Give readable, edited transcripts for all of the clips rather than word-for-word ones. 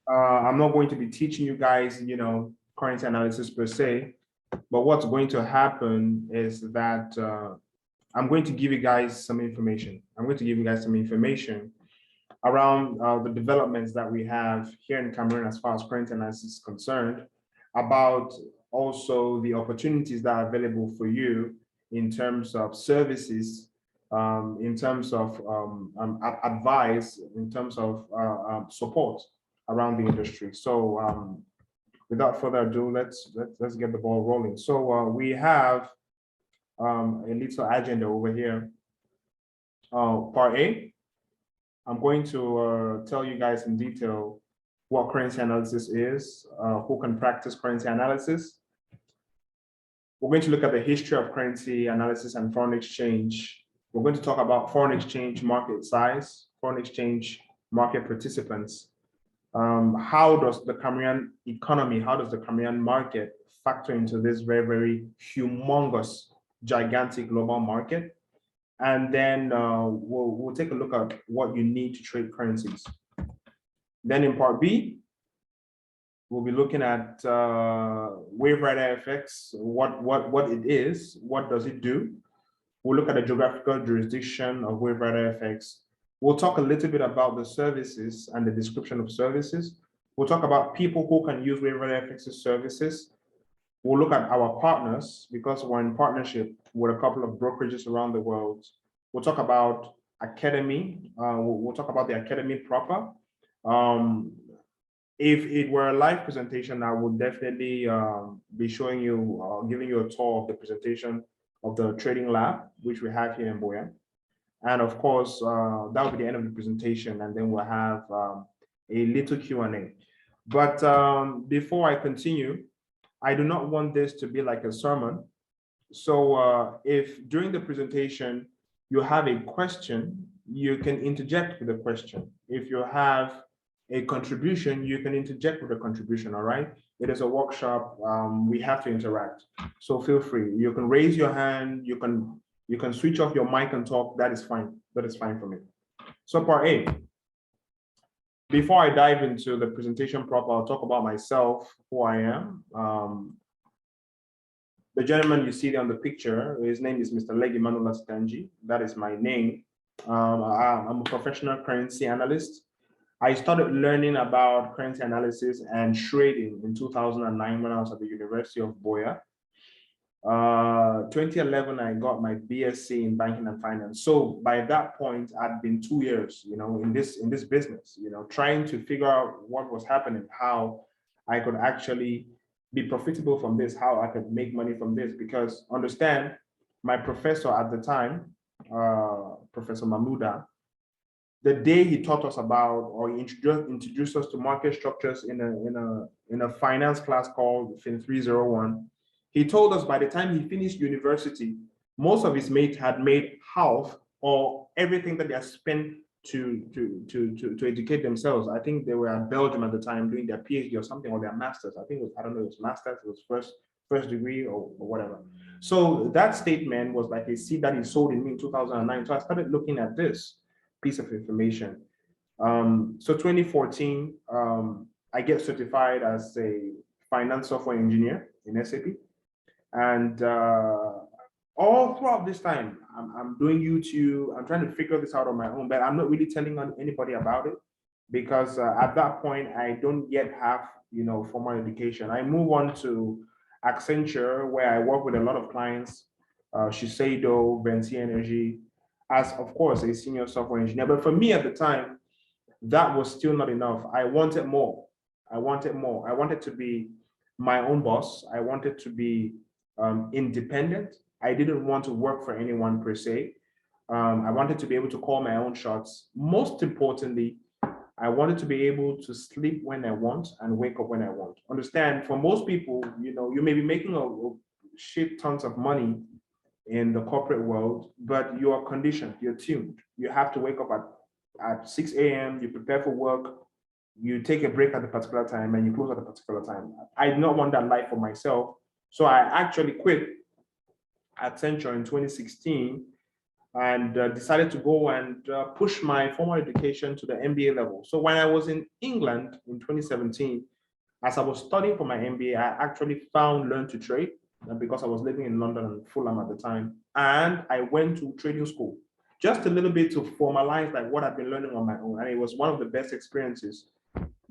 I'm not going to be teaching you guys, currency analysis per se, but what's going to happen is that I'm going to give you guys some information. I'm going to give you guys some information around the developments that we have here in Cameroon as far as currency analysis is concerned, about also the opportunities that are available for you in terms of services, in terms of advice, in terms of support around the industry. So without further ado, let's get the ball rolling. So we have a little agenda over here. Part A, I'm going to tell you guys in detail what currency analysis is, who can practice currency analysis. We're going to look at the history of currency analysis and foreign exchange. We're going to talk about foreign exchange market size, foreign exchange market participants. How does the Cameroon economy, how does the Cameroon market factor into this very, very humongous, gigantic global market? And then we'll take a look at what you need to trade currencies. Then in part B, we'll be looking at WaveriderFX, what it is, what does it do. We'll look at the geographical jurisdiction of WaveriderFX. We'll talk a little bit about the services and the description of services. We'll talk about people who can use WaveriderFX's services. We'll look at our partners because we're in partnership with a couple of brokerages around the world. We'll talk about Academy. We'll talk about the Academy proper. If it were a live presentation, I would definitely be showing you, giving you a tour of the presentation of the trading lab, which we have here in Boya. And of course, that will be the end of the presentation, and then we'll have a little Q&A. But before I continue, I do not want this to be like a sermon. So if during the presentation you have a question, you can interject with a question. If you have a contribution, you can interject with a contribution, all right? It is a workshop, we have to interact. So feel free, you can raise your hand, you can switch off your mic and talk, that is fine. That is fine for me. So part A, before I dive into the presentation proper, I'll talk about myself, who I am. The gentleman you see on the picture, his name is Mr. Legi Manula Stanji. That is my name. I'm a professional currency analyst. I started learning about currency analysis and trading in 2009 when I was at the University of Boya. 2011, I got my BSc in banking and finance. So by that point, I'd been 2 years, in this business, trying to figure out what was happening, how I could actually be profitable from this, how I could make money from this. Because understand, my professor at the time, Professor Mahmouda, the day he taught us about, or he introduced us to market structures in a finance class called FIN 301, he told us by the time he finished university, most of his mates had made half or everything that they had spent to educate themselves. I think they were at Belgium at the time doing their PhD or something, or their master's. I think it was, I don't know, it was master's, it was first degree or whatever. So that statement was like a seed that he sowed in me in 2009. So I started looking at this piece of information. So 2014, I get certified as a finance software engineer in SAP. And all throughout this time, I'm doing YouTube. I'm trying to figure this out on my own, but I'm not really telling anybody about it because at that point, I don't yet have, formal education. I move on to Accenture, where I work with a lot of clients, Shiseido, Vinci Energy, as of course a senior software engineer. But for me at the time, that was still not enough. I wanted more. I wanted more. I wanted to be my own boss. I wanted to be independent. I didn't want to work for anyone per se. I wanted to be able to call my own shots. Most importantly, I wanted to be able to sleep when I want and wake up when I want. Understand, for most people, you may be making a shit tons of money in the corporate world, but you are conditioned, you're tuned. You have to wake up at 6 a.m., you prepare for work, you take a break at a particular time, and you close at a particular time. I did not want that life for myself. So I actually quit Accenture in 2016 and decided to go and push my formal education to the MBA level. So when I was in England in 2017, as I was studying for my MBA, I actually found Learn to Trade because I was living in London and Fulham at the time. And I went to trading school, just a little bit to formalize like what I've been learning on my own. And it was one of the best experiences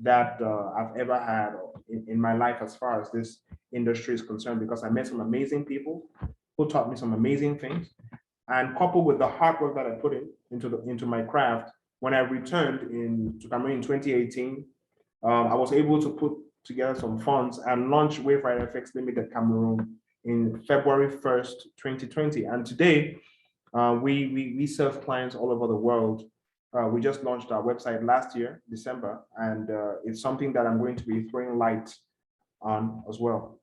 that I've ever had in my life as far as this industry is concerned, because I met some amazing people who taught me some amazing things. And coupled with the hard work that I put into my craft, when I returned to Cameroon in 2018, I was able to put together some funds and launch WaveriderFX Ltd Cameroon in February 1st, 2020. And today, we serve clients all over the world. We just launched our website last year, December, and it's something that I'm going to be throwing light on as well.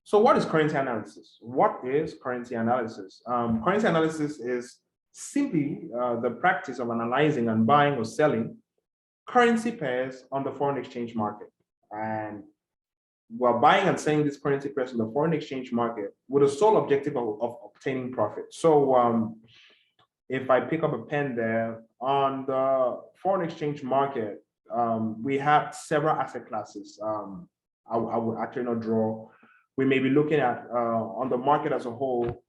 So what is currency analysis? What is currency analysis? Currency analysis is simply the practice of analyzing and buying or selling currency pairs on the foreign exchange market. And we're buying and selling these currency pairs on the foreign exchange market with the sole objective of obtaining profit. So if I pick up a pen there, on the foreign exchange market, we have several asset classes. I will actually not draw. We may be looking at on the market as a whole,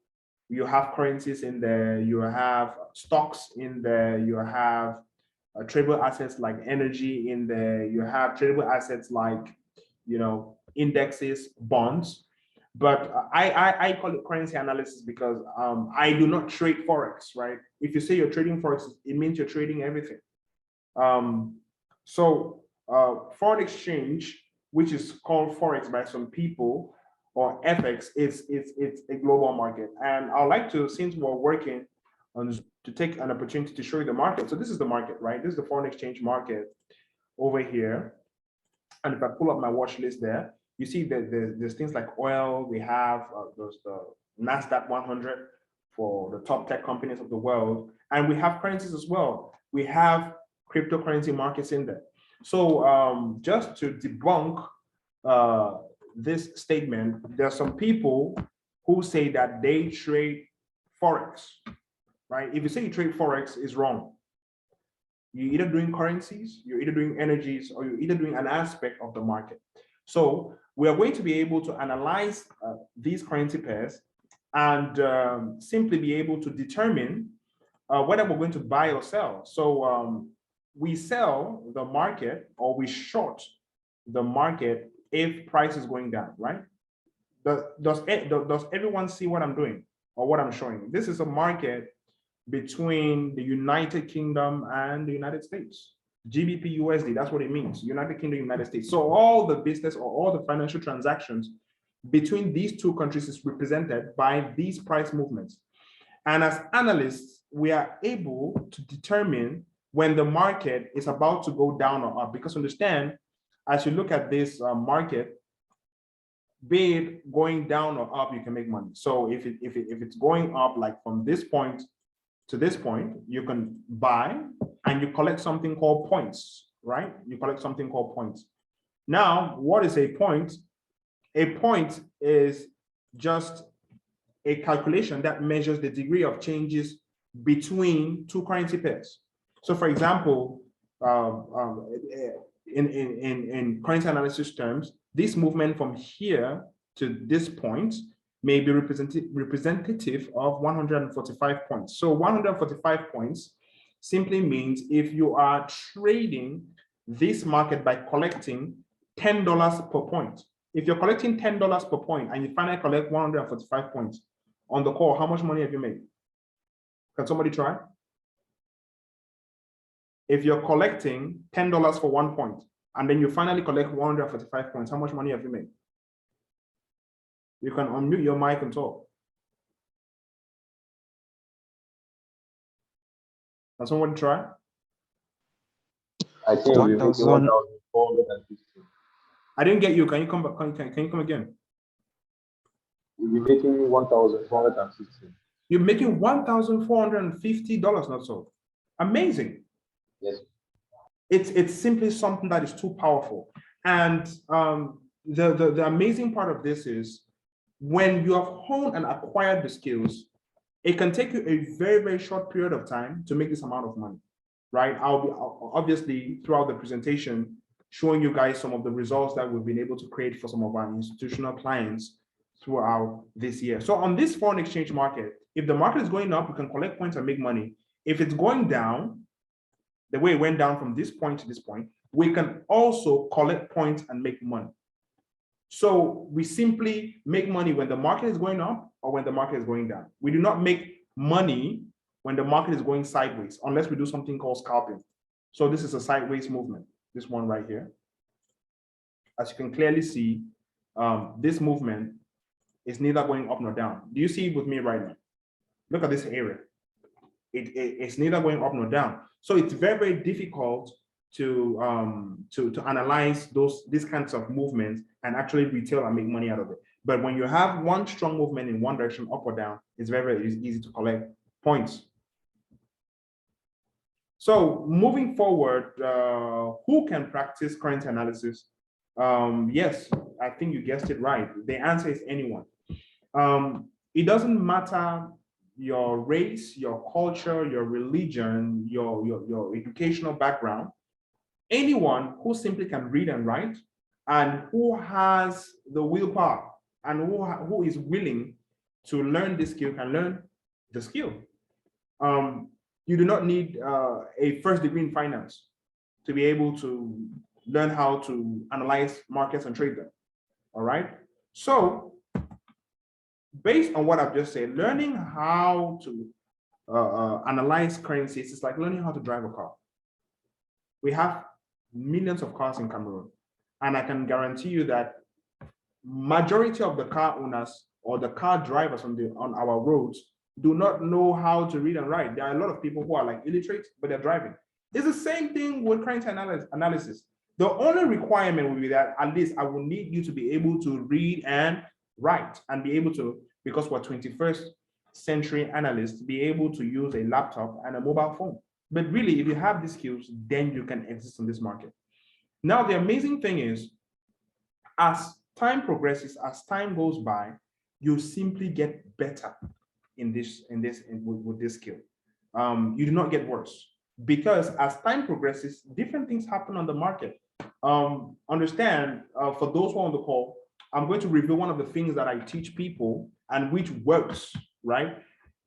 you have currencies in there, you have stocks in there, you have tradable assets like energy in there, you have tradable assets like, indexes, bonds. But I call it currency analysis because I do not trade Forex, right? If you say you're trading Forex, it means you're trading everything. Foreign exchange, which is called Forex by some people, or FX, it's a global market. And I'd like to, since we're working on, to take an opportunity to show you the market. So this is the market, right? This is the foreign exchange market over here. And if I pull up my watch list there, you see that there's things like oil. We have the NASDAQ 100 for the top tech companies of the world. And we have currencies as well. We have cryptocurrency markets in there. So just to debunk this statement, there are some people who say that they trade Forex, right? If you say you trade Forex, it's wrong. You're either doing currencies, you're either doing energies, or you're either doing an aspect of the market. So we are going to be able to analyze these currency pairs and simply be able to determine whether we're going to buy or sell. So we sell the market or we short the market if price is going down, right? Does everyone see what I'm doing or what I'm showing? This is a market between the United Kingdom and the United States. GBP USD, that's what it means, United Kingdom, United States. So all the business or all the financial transactions between these two countries is represented by these price movements. And as analysts, we are able to determine when the market is about to go down or up, because understand, as you look at this market, be it going down or up, you can make money. So if it's going up, like from this point to this point, you can buy and you collect something called points, right? You collect something called points. Now, what is a point? A point is just a calculation that measures the degree of changes between two currency pairs. So for example, in currency analysis terms, this movement from here to this point may be representative of 145 points. So 145 points simply means if you are trading this market by collecting $10 per point. If you're collecting $10 per point and you finally collect 145 points on the call, how much money have you made? Can somebody try? If you're collecting $10 for 1 point and then you finally collect 145 points, how much money have you made? You can unmute your mic and talk. Can someone try? I think we're making 1,450. I didn't get you. Can you come back? Can you come again? We'll be making 1,450. You're making $1,450, not so. Amazing. Yes. It's simply something that is too powerful. And the amazing part of this is when you have honed and acquired the skills, It can take you a very, very short period of time to make this amount of money, right? I'll obviously throughout the presentation showing you guys some of the results that we've been able to create for some of our institutional clients throughout this year. So on this foreign exchange market, if the market is going up, you can collect points and make money. If it's going down, the way it went down from this point to this point, we can also collect points and make money. So we simply make money when the market is going up or when the market is going down. We do not make money when the market is going sideways, unless we do something called scalping. So this is a sideways movement, this one right here. As you can clearly see, this movement is neither going up nor down. Do you see it with me right now? Look at this area. It's neither going up nor down. So it's very, very difficult to analyze these kinds of movements and actually retail and make money out of it. But when you have one strong movement in one direction, up or down, it's very, very easy to collect points. So moving forward, who can practice currency analysis? Yes, I think you guessed it right. The answer is anyone. It doesn't matter your race, your culture, your religion, your educational background. Anyone who simply can read and write and who has the willpower and who is willing to learn this skill can learn the skill. You do not need a first degree in finance to be able to learn how to analyze markets and trade them. All right. So based on what I've just said, learning how to analyze currencies is like learning how to drive a car. We have millions of cars in Cameroon, and I can guarantee you that majority of the car owners or the car drivers on our roads do not know how to read and write. There are a lot of people who are like illiterate, but they're driving. It's the same thing with currency analysis. The only requirement will be that at least I will need you to be able to read and write and be able to, because we're 21st century analysts, be able to use a laptop and a mobile phone. But really, if you have these skills, then you can exist in this market. Now, the amazing thing is, as time progresses, as time goes by, you simply get better with this skill. You do not get worse, because as time progresses, different things happen on the market. Understand, for those who are on the call, I'm going to reveal one of the things that I teach people and which works, right?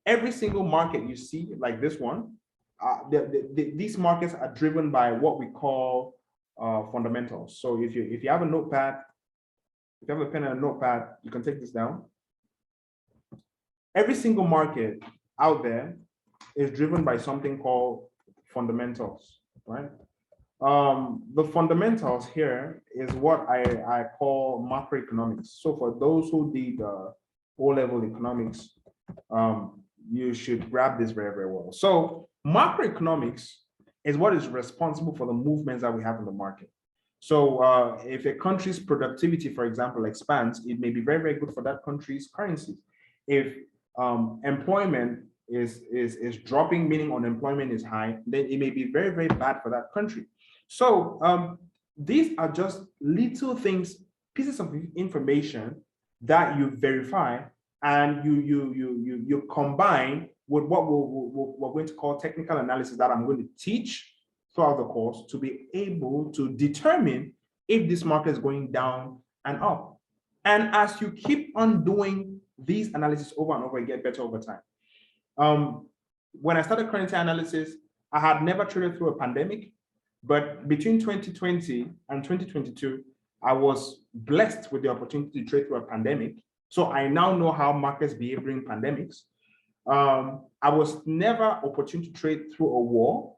Every single market you see, like this one, these markets are driven by what we call fundamentals. So if you have a notepad, if you have a pen and a notepad, you can take this down. Every single market out there is driven by something called fundamentals, right? The fundamentals here is what I call macroeconomics. So for those who did O-level economics, you should grab this very, very well. So macroeconomics is what is responsible for the movements that we have in the market. So if a country's productivity, for example, expands, it may be very, very good for that country's currency. If employment is dropping, meaning unemployment is high, then it may be very, very bad for that country. So these are just little things, pieces of information that you verify and you combine with what we're going to call technical analysis that I'm going to teach throughout the course to be able to determine if this market is going down and up. And as you keep on doing these analysis over and over, you get better over time. When I started currency analysis, I had never traded through a pandemic, but between 2020 and 2022, I was blessed with the opportunity to trade through a pandemic. So I now know how markets behave during pandemics. I was never opportune to trade through a war,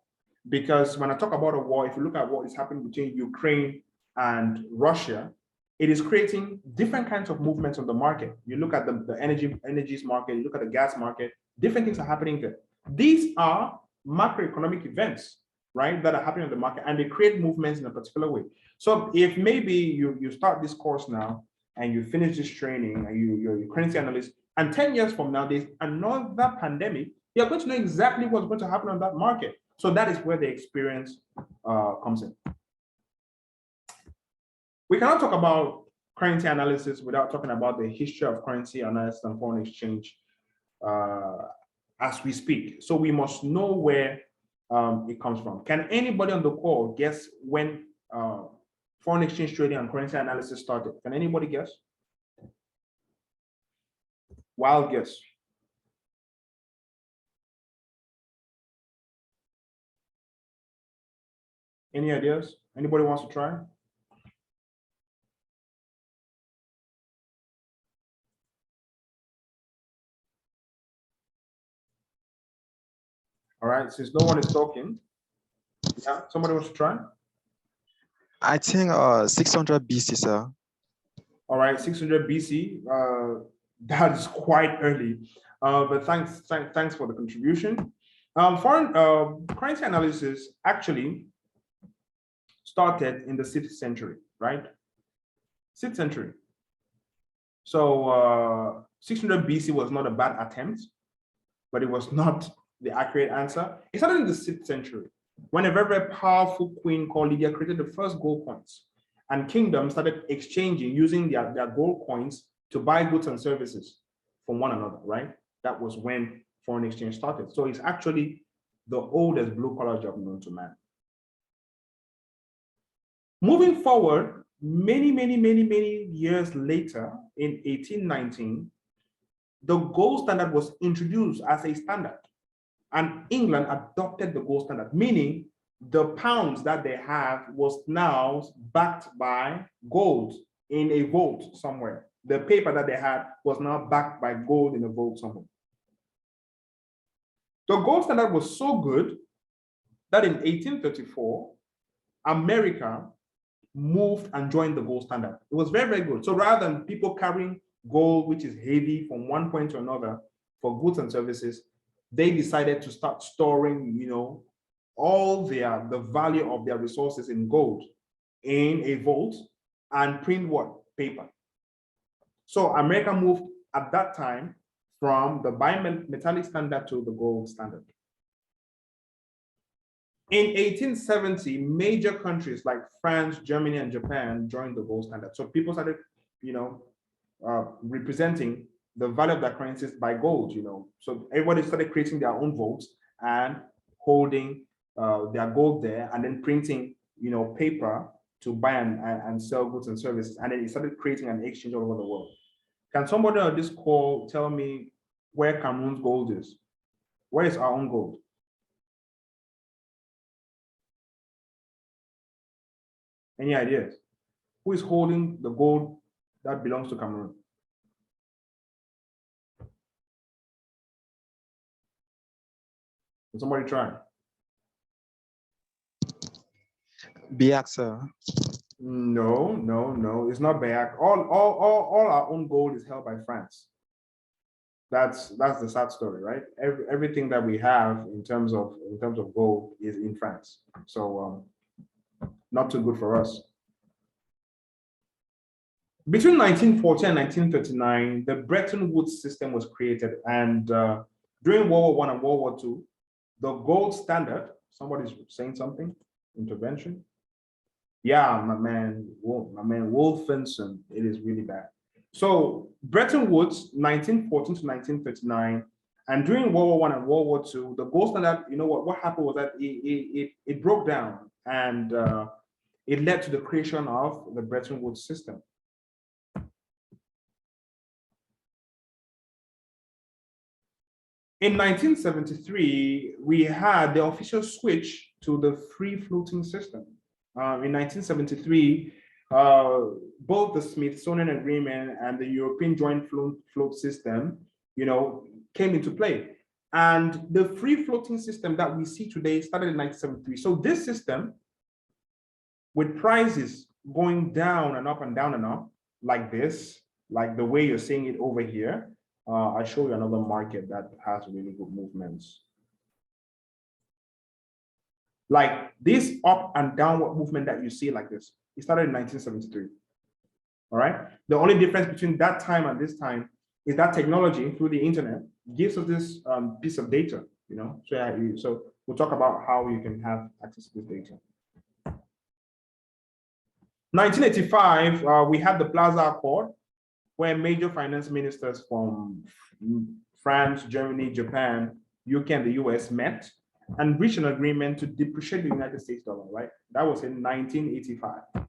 because when I talk about a war, if you look at what is happening between Ukraine and Russia, it is creating different kinds of movements on the market. You look at the energies market, you look at the gas market, different things are happening there. These are macroeconomic events, right, that are happening on the market, and they create movements in a particular way. So if maybe you start this course now and you finish this training and you're a currency analyst, and 10 years from now, there's another pandemic, you're going to know exactly what's going to happen on that market. So that is where the experience comes in. We cannot talk about currency analysis without talking about the history of currency analysis and foreign exchange as we speak. So we must know where it comes from. Can anybody on the call guess when foreign exchange trading and currency analysis started? Can anybody guess? Wild guess. Any ideas? Anybody wants to try? All right, since no one is talking, yeah, somebody wants to try? I think 600 BC, sir. All right, 600 BC. That is quite early, but thanks for the contribution. Foreign currency analysis actually started in the 6th century, right? 6th century. So 600 BC was not a bad attempt, but it was not the accurate answer. It started in the 6th century when a very, very powerful queen called Lydia created the first gold coins, and kingdoms started exchanging using their gold coins to buy goods and services from one another, right? That was when foreign exchange started. So it's actually the oldest blue-collar job known to man. Moving forward, many years later, in 1819, the gold standard was introduced as a standard, and England adopted the gold standard, meaning the pounds that they have was now backed by gold in a vault somewhere. The paper that they had was now backed by gold in a vault somewhere. The gold standard was so good that in 1834, America moved and joined the gold standard. It was very, very good. So rather than people carrying gold, which is heavy, from one point to another for goods and services, they decided to start storing, all the value of their resources in gold in a vault and print what? Paper. So America moved at that time from the bimetallic standard to the gold standard. In 1870, major countries like France, Germany, and Japan joined the gold standard. So people started, representing the value of their currencies by gold, So everybody started creating their own vaults and holding their gold there, and then printing, paper to buy and sell goods and services. And then it started creating an exchange all over the world. Can somebody on this call tell me where Cameroon's gold is? Where is our own gold? Any ideas? Who is holding the gold that belongs to Cameroon? Can somebody try? BX, sir. No. It's not Bayak. All our own gold is held by France. That's the sad story, right? Everything that we have in terms of gold is in France. So not too good for us. Between 1940 and 1939, the Bretton Woods system was created, and during World War I and World War II, the gold standard. Somebody's saying something. Intervention. Yeah, my man Wolfenson. It is really bad. So Bretton Woods, 1914 to 1939, and during World War I and World War II, the gold standard. What happened was that it broke down, and it led to the creation of the Bretton Woods system. In 1973, we had the official switch to the free floating system. In 1973, both the Smithsonian Agreement and the European Joint Float System, came into play. And the free floating system that we see today started in 1973. So this system, with prices going down and up and down and up, like this, like the way you're seeing it over here, I'll show you another market that has really good movements. Like this up and downward movement that you see like this, it started in 1973. All right. The only difference between that time and this time is that technology through the internet gives us this piece of data, So we'll talk about how you can have access to this data. 1985, we had the Plaza Accord, where major finance ministers from France, Germany, Japan UK and the US met and reached an agreement to depreciate the United States dollar, right? That was in 1985.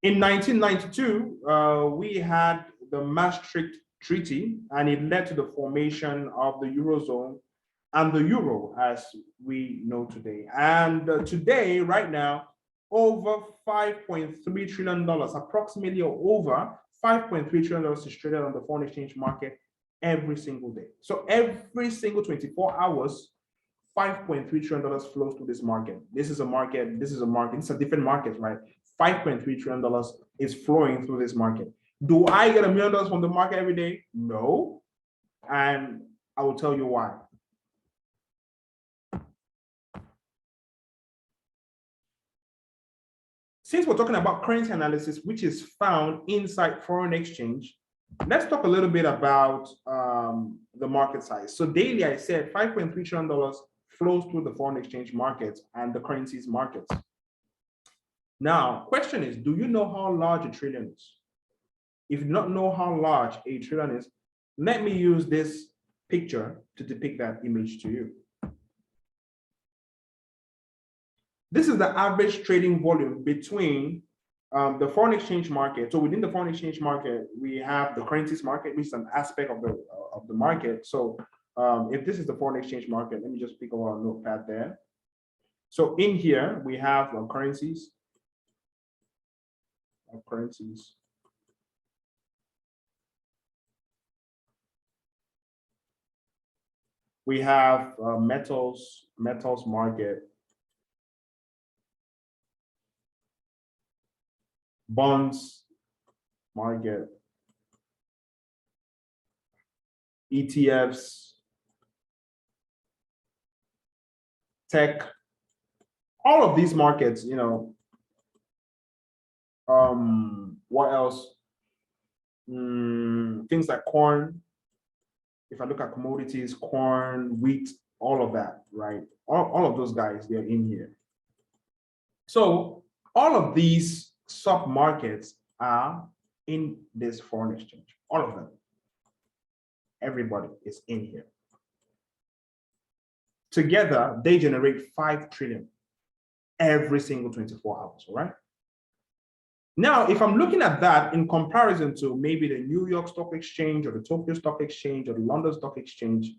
In 1992, we had the Maastricht Treaty, and it led to the formation of the Eurozone and the Euro as we know today. And today, right now, over $5.3 trillion, approximately over $5.3 trillion is traded on the foreign exchange market every single day. So every single 24 hours, $5.3 trillion flows through this market. This is a market, this is a different market, right? $5.3 trillion is flowing through this market. Do I get $1 million from the market every day? No. And I will tell you why. Since we're talking about currency analysis, which is found inside foreign exchange, let's talk a little bit about the market size. So daily, I said $5.3 trillion flows through the foreign exchange markets and the currencies markets. Now, question is, do you know how large a trillion is? If you do not know how large a trillion is, let me use this picture to depict that image to you. This is the average trading volume between the foreign exchange market. So within the foreign exchange market, we have the currencies market, which is an aspect of the market. So if this is the foreign exchange market, let me just pick up our notepad there. So in here, we have currencies. We have metals market, bonds market, ETFs, tech, all of these markets, you know, what else? Things like corn. If I look at commodities, corn, wheat, all of that, right? All of those guys, they're in here. So all of these sub-markets are in this foreign exchange, all of them. Everybody is in here. Together, they generate 5 trillion every single 24 hours, all right? Now, if I'm looking at that in comparison to maybe the New York Stock Exchange or the Tokyo Stock Exchange or the London Stock Exchange,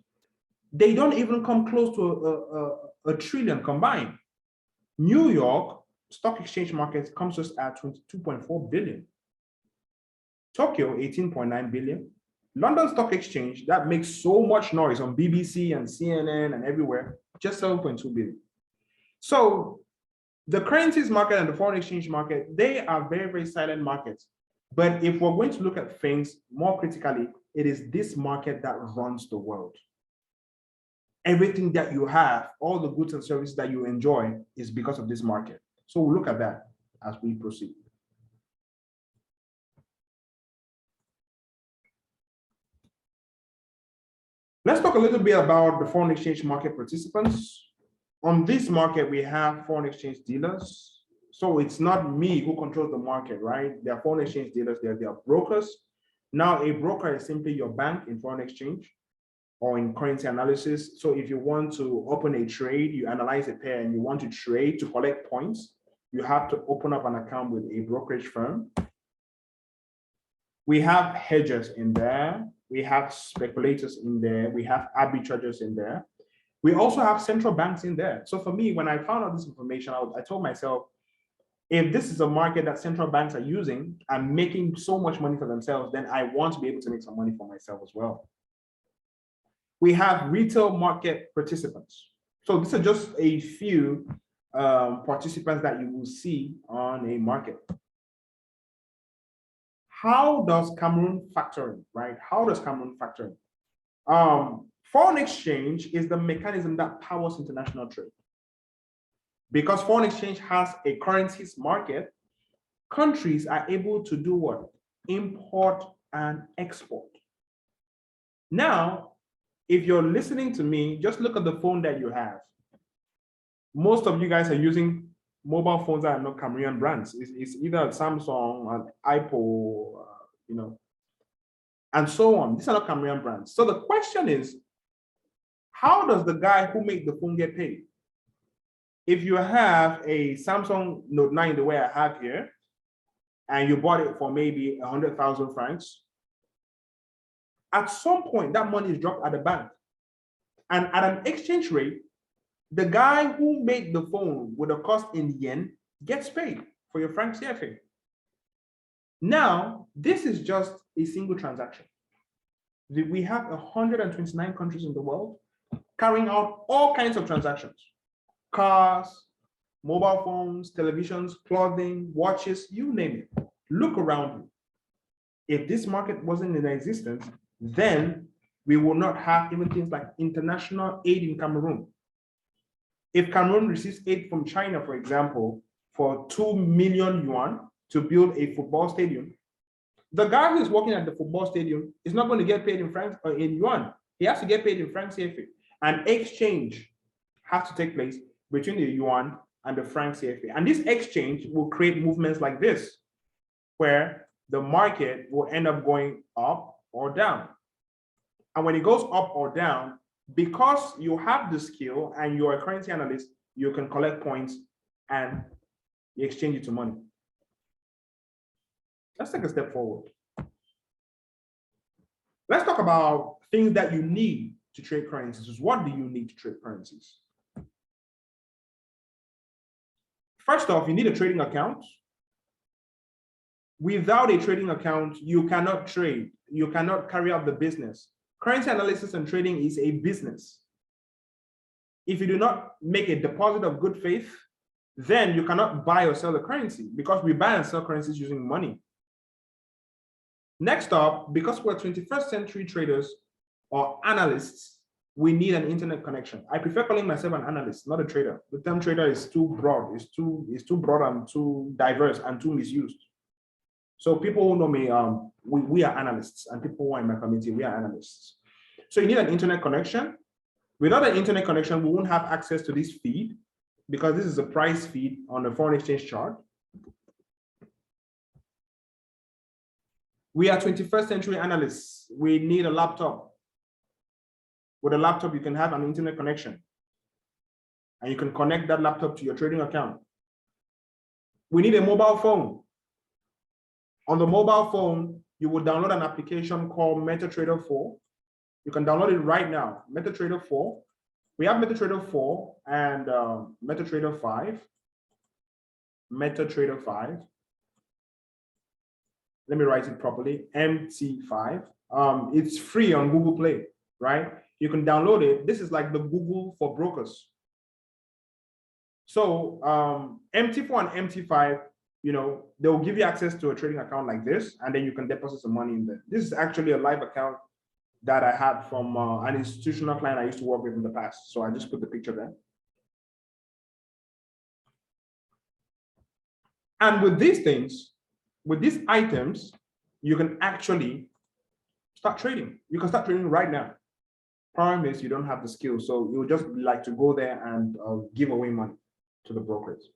they don't even come close to a trillion combined. New York Stock Exchange market comes just at 22.4 billion. Tokyo, 18.9 billion. London Stock Exchange, that makes so much noise on BBC and CNN and everywhere, just 7.2 billion. So the currencies market and the foreign exchange market, they are very, very silent markets. But if we're going to look at things more critically, it is this market that runs the world. Everything that you have, all the goods and services that you enjoy is because of this market. So we'll look at that as we proceed. Let's talk a little bit about the foreign exchange market participants. On this market, we have foreign exchange dealers. So it's not me who controls the market, right? They're foreign exchange dealers, they're brokers. Now, a broker is simply your bank in foreign exchange or in currency analysis. So if you want to open a trade, you analyze a pair and you want to trade to collect points, you have to open up an account with a brokerage firm. We have hedgers in there. We have speculators in there. We have arbitrageurs in there. We also have central banks in there. So for me, when I found out this information, I told myself, if this is a market that central banks are using and making so much money for themselves, then I want to be able to make some money for myself as well. We have retail market participants. So these are just a few participants that you will see on a market. How does Cameroon factor in, right? How does Cameroon factor in? Foreign exchange is the mechanism that powers international trade. Because foreign exchange has a currencies market, countries are able to do what? Import and export. Now, if you're listening to me, just look at the phone that you have. Most of you guys are using mobile phones that are not Cameroonian brands. It's either Samsung, an Apple, you know. and so on. These are not Cameroonian brands. So the question is, how does the guy who made the phone get paid? If you have a Samsung Note 9 the way I have here, and you bought it for maybe 100,000 francs, at some point that money is dropped at the bank. And at an exchange rate, the guy who made the phone with a cost in yen gets paid for your franc CFA. Now, this is just a single transaction. We have 129 countries in the world carrying out all kinds of transactions. Cars, mobile phones, televisions, clothing, watches, you name it. Look around you. If this market wasn't in existence, then we will not have even things like international aid in Cameroon. If Cameroon receives aid from China, for example, for 2 million yuan to build a football stadium, the guy who is working at the football stadium is not going to get paid in francs or in yuan. He has to get paid in franc CFA. An exchange has to take place between the yuan and the franc CFA. And this exchange will create movements like this, where the market will end up going up or down. And when it goes up or down, because you have the skill and you're a currency analyst, you can collect points and you exchange it to money. Let's take a step forward. Let's talk about things that you need to trade currencies. What do you need to trade currencies? First off, you need a trading account. Without a trading account, you cannot trade. You cannot carry out the business. Currency analysis and trading is a business. If you do not make a deposit of good faith, then you cannot buy or sell the currency, because we buy and sell currencies using money. Next up, because we're 21st century traders or analysts, we need an internet connection. I prefer calling myself an analyst, not a trader. The term trader is too broad. It's too broad and too diverse and too misused. So people who know me, we are analysts, and people who are in my community, we are analysts. So you need an internet connection. Without an internet connection, we won't have access to this feed, because this is a price feed on the foreign exchange chart. We are 21st century analysts. We need a laptop. With a laptop, you can have an internet connection, and you can connect that laptop to your trading account. We need a mobile phone. On the mobile phone, you will download an application called MetaTrader 4. You can download it right now, MetaTrader 4. We have MetaTrader 4 and MetaTrader 5. MetaTrader 5. Let me write it properly, MT5. It's free on Google Play, right? You can download it. This is like the Google for brokers. So MT4 and MT5, they will give you access to a trading account like this, and then you can deposit some money in there. This is actually a live account that I had from an institutional client I used to work with in the past. So I just put the picture there. And with these things, with these items, you can actually start trading. You can start trading right now. Problem is, you don't have the skill, so you would just like to go there and give away money to the brokers.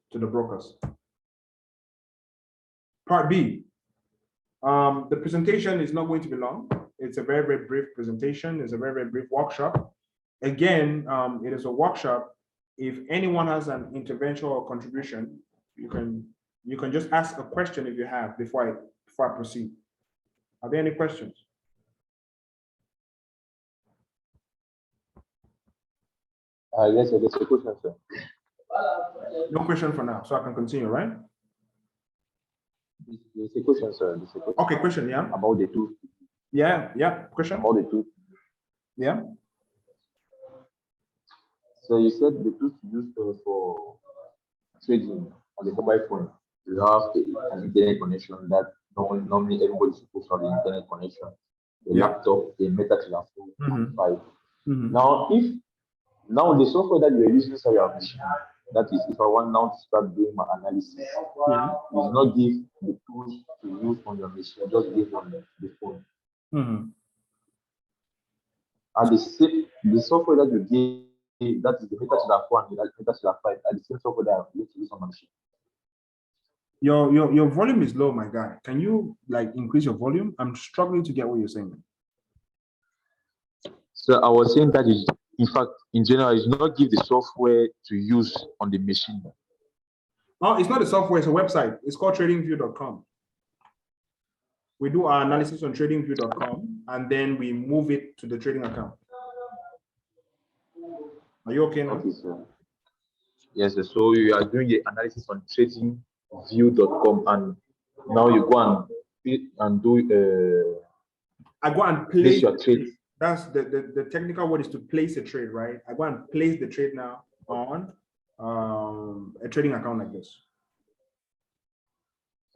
Part B. The presentation is not going to be long. It's a very, very brief presentation. It's a very, very brief workshop. Again, it is a workshop. If anyone has an intervention or contribution, you can just ask a question if you have before I proceed. Are there any questions? Yes, there's a question, sir. No question for now, so I can continue, right? There's a question, sir. There's a question. Okay, question, yeah. About the two. Yeah, question. About the two. Yeah. So you said the tools used for trading on the mobile phone, you have an internet connection that normally everybody's supposed to have the internet connection. A laptop, a MetaTrader 4, and 5. Now the software that you're using for your machine, that is, if I want now to start doing my analysis, you do not give the tools to use on your machine, just give on the phone. And the software that you give, that is the MetaTrader 4 and the MetaTrader 5, are the same software that I use on my machine. Your volume is low, my guy. Can you like increase your volume? I'm struggling to get what you're saying. So I was saying that is, in fact, in general, is not give the software to use on the machine. Oh, it's not a software, it's a website. It's called tradingview.com. We do our analysis on tradingview.com and then we move it to the trading account. Are you okay now? Okay, sir. Yes, sir. So you are doing the analysis on tradingview.com, and now you go and do I go and place place your trade. That's the technical word is to place a trade, right? I go and place the trade now on a trading account like this.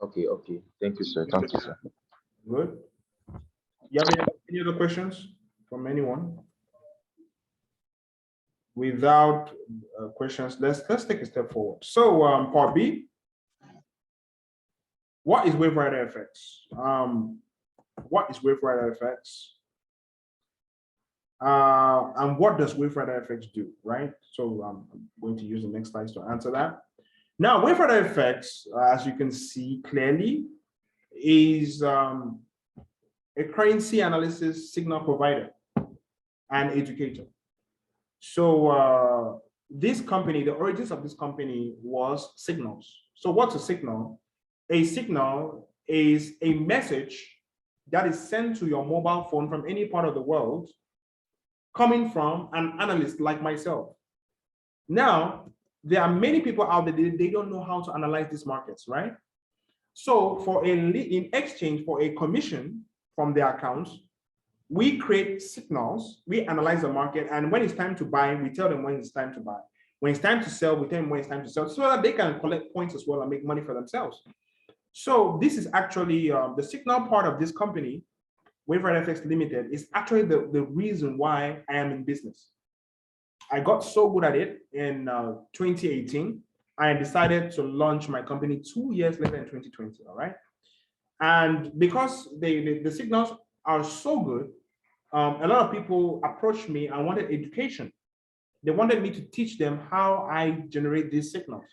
Okay, okay. Thank you, sir. Thank you, sir. Good. You have any other questions from anyone? Without questions, let's take a step forward. So part B, what is WaveriderFX? What is WaveriderFX? And what does WaveriderFX do, right? So I'm going to use the next slides to answer that. Now, WaveriderFX, as you can see clearly, is a currency analysis signal provider and educator. So this company, the origins of this company was signals. So what's a signal? A signal is a message that is sent to your mobile phone from any part of the world coming from an analyst like myself. Now, there are many people out there, they don't know how to analyze these markets, right? So in exchange for a commission from their accounts, we create signals, we analyze the market, and when it's time to buy, we tell them when it's time to buy. When it's time to sell, we tell them when it's time to sell, so that they can collect points as well and make money for themselves. So this is actually the signal part of this company, WaveriderFX Ltd, is actually the reason why I am in business. I got so good at it in 2018. I decided to launch my company 2 years later in 2020, all right? And because the signals are so good, a lot of people approached me and wanted education. They wanted me to teach them how I generate these signals.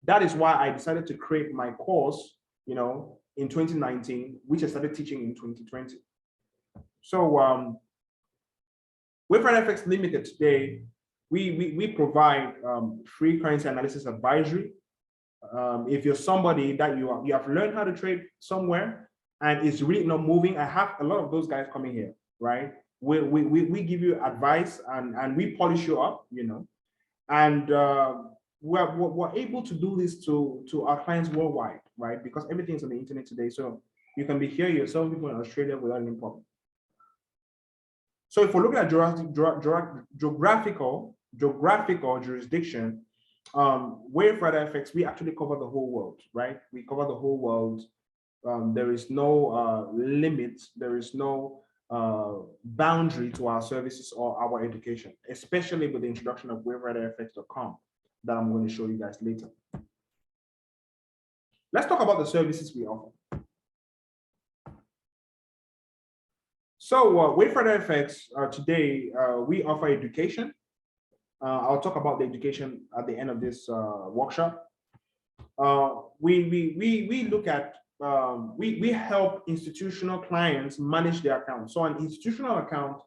That is why I decided to create my course, in 2019, which I started teaching in 2020. So WaveriderFX Ltd today, we provide free currency analysis advisory. If you're somebody that you have learned how to trade somewhere and it's really not moving, I have a lot of those guys coming here, right? We give you advice and we polish you up, and we're able to do this to our clients worldwide, right? Because everything's on the internet today, so you can be here yourself, people in Australia without any problem. So if we're looking at geographical jurisdiction, WaveriderFX, we actually cover the whole world, right? We cover the whole world. There is no limit, there is no boundary to our services or our education, especially with the introduction of WaveriderFX.com that I'm going to show you guys later. Let's talk about the services we offer. So WaveriderFX today, we offer education. I'll talk about the education at the end of this workshop. We look at, we help institutional clients manage their accounts. So an institutional account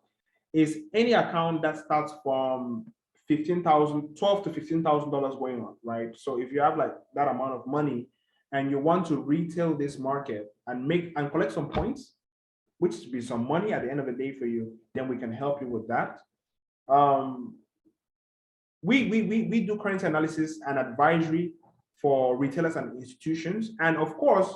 is any account that starts from $12,000 to $15,000 going on, right? So if you have like that amount of money and you want to retail this market and collect some points, which would be some money at the end of the day for you, then we can help you with that. We do currency analysis and advisory for retailers and institutions. And of course,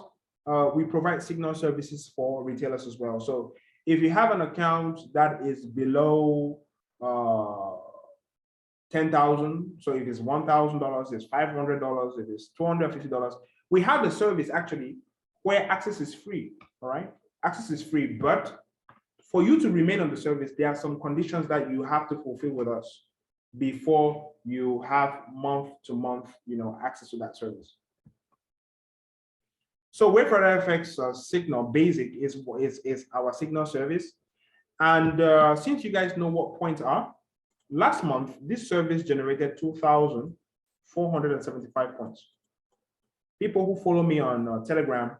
we provide signal services for retailers as well. So if you have an account that is below 10,000, so if it's $1,000, it's $500, if it's $250, we have the service actually where access is free, all right? Access is free, but for you to remain on the service, there are some conditions that you have to fulfill with us before you have month-to-month, access to that service. So WaveriderFX Signal Basic is our signal service. And since you guys know what points are, last month, this service generated 2,475 points. people who follow me on Telegram,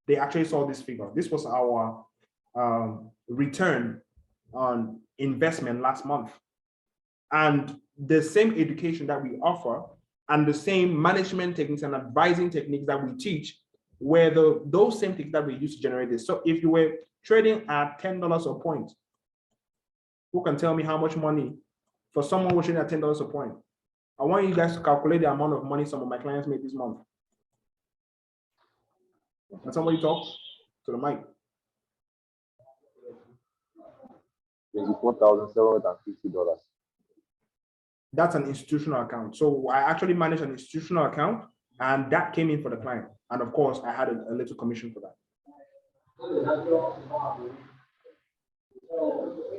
they actually saw this figure. This was our return on investment last month. And the same education that we offer and the same management techniques and advising techniques that we teach were those same techniques that we use to generate this. So if you were trading at $10 a point, who can tell me how much money for someone who's trading at $10 a point? I want you guys to calculate the amount of money some of my clients made this month. Can somebody talk to the mic? $24,750. That's an institutional account. So I actually manage an institutional account, and that came in for the client. And of course, I had a little commission for that.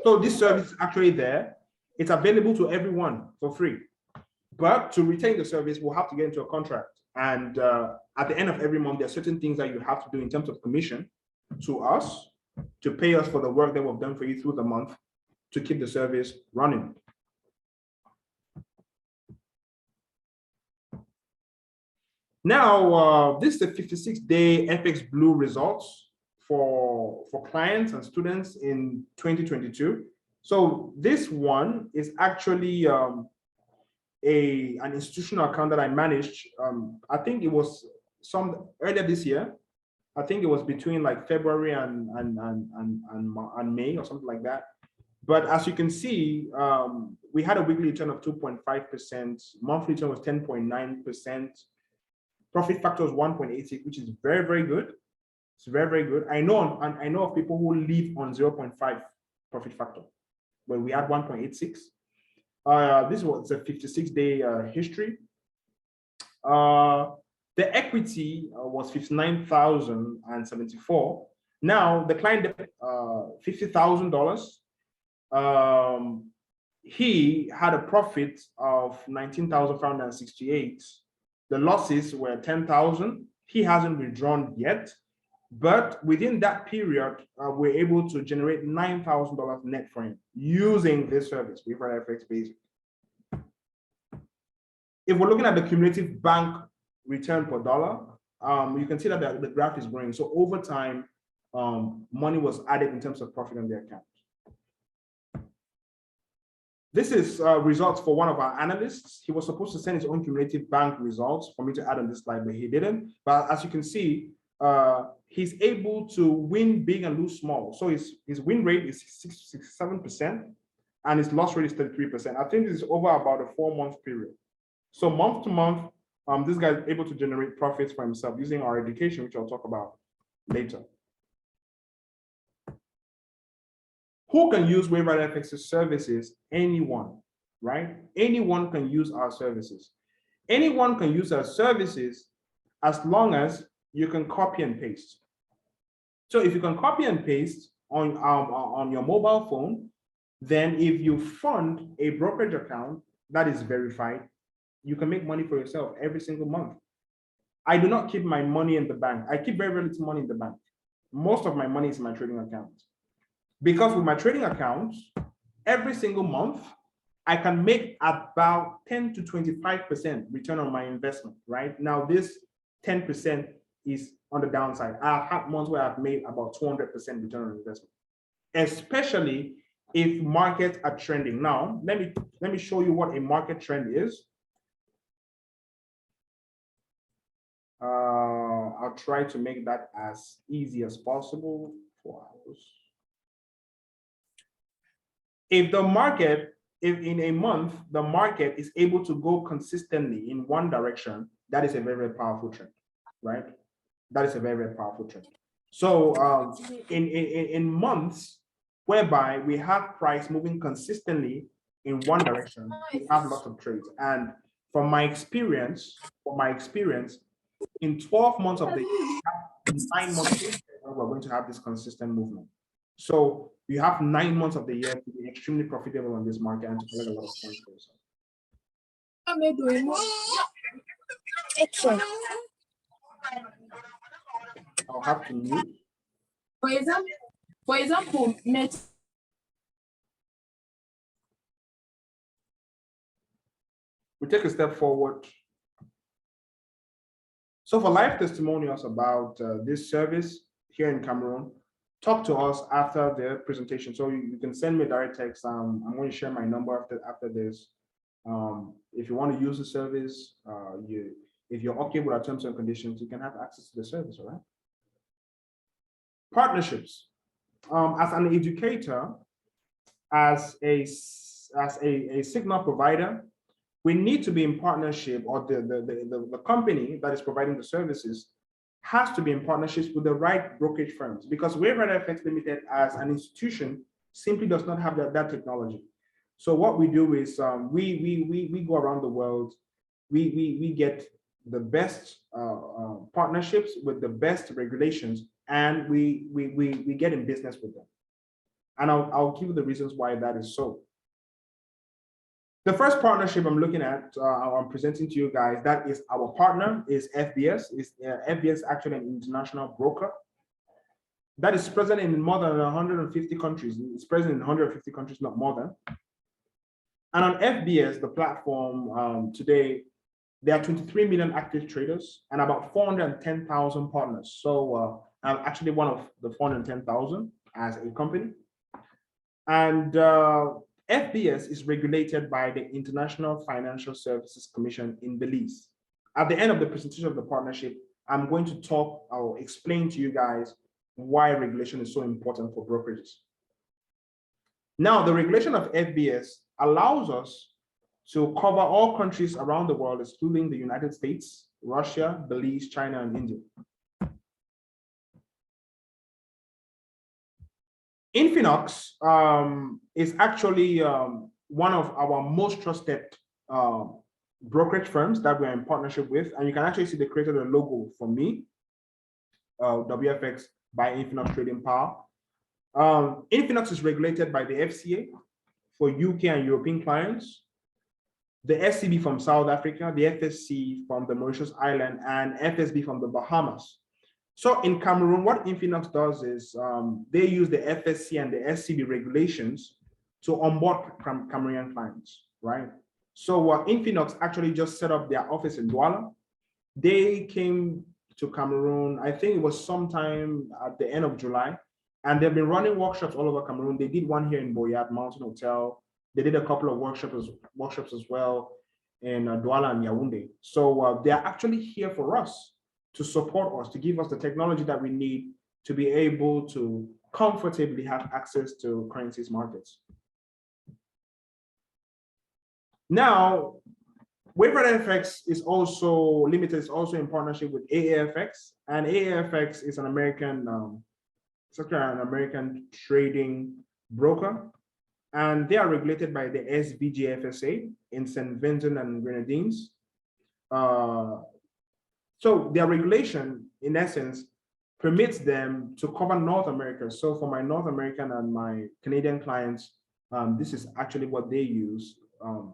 So this service is actually there. It's available to everyone for free. But to retain the service, we'll have to get into a contract. And at the end of every month, there are certain things that you have to do in terms of commission to us to pay us for the work that we've done for you through the month to keep the service running. Now, this is the 56-day FX Blue results for clients and students in 2022. So this one is actually an institutional account that I managed. I think it was earlier this year. I think it was between like February and May or something like that. But as you can see, we had a weekly return of 2.5%, monthly return was 10.9%. Profit factor is 1.86, which is very, very good. It's very, very good. I know of people who live on 0.5 profit factor, but we had 1.86. This was a 56-day history. The equity was 59,074. Now the client $50,000. He had a profit of 19,568. The losses were 10,000. He hasn't withdrawn yet, but within that period, we're able to generate $9,000 net for him using this service, WaveriderFX Basic. If we're looking at the cumulative bank return per dollar, you can see that the graph is growing. So over time, money was added in terms of profit on the account. This is results for one of our analysts. He was supposed to send his own cumulative bank results for me to add on this slide, but he didn't. But as you can see, he's able to win big and lose small. So his win rate is 67%, and his loss rate is 33%. I think this is over about a 4-month period. So month to month, this guy is able to generate profits for himself using our education, which I'll talk about later. Who can use WaveriderFX's services? Anyone, right? Anyone can use our services. Anyone can use our services as long as you can copy and paste. So if you can copy and paste on your mobile phone, then if you fund a brokerage account that is verified, you can make money for yourself every single month. I do not keep my money in the bank. I keep very, very little money in the bank. Most of my money is in my trading account. Because with my trading accounts, every single month, I can make about 10 to 25% return on my investment, right? Now, this 10% is on the downside. I've had months where I've made about 200% return on investment, especially if markets are trending. Now, let me show you what a market trend is. I'll try to make that as easy as possible. 4 hours. If in a month, the market is able to go consistently in one direction, that is a very, very powerful trend, right? That is a very, very powerful trend. So in months whereby we have price moving consistently in one direction, we have lots of trades. And from my experience, in 12 months of the year, 9 months we're going to have this consistent movement. So you have 9 months of the year to be extremely profitable on this market and to collect a lot of points for yourself. I'll have to mute. For example, we take a step forward. So for live testimonials about this service here in Cameroon, talk to us after the presentation. So you can send me a direct text. I'm going to share my number after this. If you want to use the service, if you're okay with our terms and conditions, you can have access to the service, all right? Partnerships. As an educator, as a signal provider, we need to be in partnership, or the company that is providing the services has to be in partnerships with the right brokerage firms, because WaveriderFX Ltd as an institution simply does not have that technology. So what we do is we go around the world, we get the best partnerships with the best regulations, and we get in business with them. And I'll give you the reasons why that is so. The first partnership I'm looking at, I'm presenting to you guys, that is our partner, is FBS. FBS is actually an international broker that is present in more than 150 countries. It's present in 150 countries, not more than. And on FBS, the platform today, there are 23 million active traders and about 410,000 partners. So I'm actually one of the 410,000 as a company. And FBS is regulated by the International Financial Services Commission in Belize. At the end of the presentation of the partnership, I'm going to talk or explain to you guys why regulation is so important for brokerages. Now, the regulation of FBS allows us to cover all countries around the world, excluding the United States, Russia, Belize, China, and India. Infinox is actually one of our most trusted brokerage firms that we're in partnership with. And you can actually see they created a logo for me, WFX by Infinox Trading Power. Infinox is regulated by the FCA for UK and European clients, the SCB from South Africa, the FSC from the Mauritius Island, and FSB from the Bahamas. So in Cameroon, what Infinox does is they use the FSC and the SCB regulations to onboard Cameroonian clients, right? So Infinox actually just set up their office in Douala. They came to Cameroon, I think it was sometime at the end of July, and they've been running workshops all over Cameroon. They did one here in Boyat Mountain Hotel. They did a couple of workshops as well in Douala and Yaoundé. So they're actually here for us, to support us, to give us the technology that we need to be able to comfortably have access to currencies markets. Now, WaveriderFX is also limited, is also in partnership with AAFX, and AAFX is an American, trading broker, and they are regulated by the SBGFSA in St. Vincent and Grenadines. So their regulation, in essence, permits them to cover North America. So for my North American and my Canadian clients, this is actually what they use.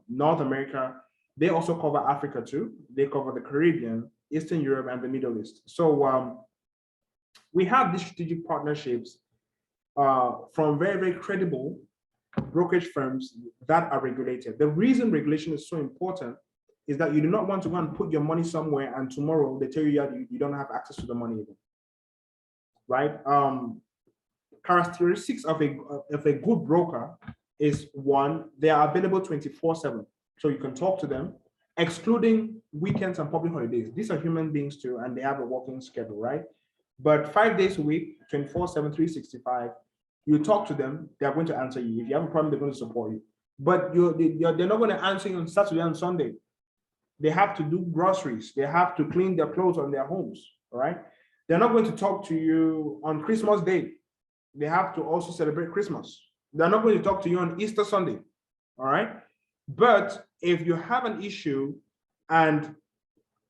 North America, they also cover Africa too. They cover the Caribbean, Eastern Europe, and the Middle East. So we have these strategic partnerships from very, very credible brokerage firms that are regulated. The reason regulation is so important is that you do not want to go and put your money somewhere and tomorrow they tell you you don't have access to the money again, right? Characteristics of a good broker is, one, they are available 24/7. So you can talk to them, excluding weekends and public holidays. These are human beings too, and they have a working schedule, right? But 5 days a week, 24/7, 365, you talk to them, they're going to answer you. If you have a problem, they're going to support you. But they're not going to answer you on Saturday and Sunday. They have to do groceries. They have to clean their clothes on their homes, all right? They're not going to talk to you on Christmas Day. They have to also celebrate Christmas. They're not going to talk to you on Easter Sunday, all right? But if you have an issue and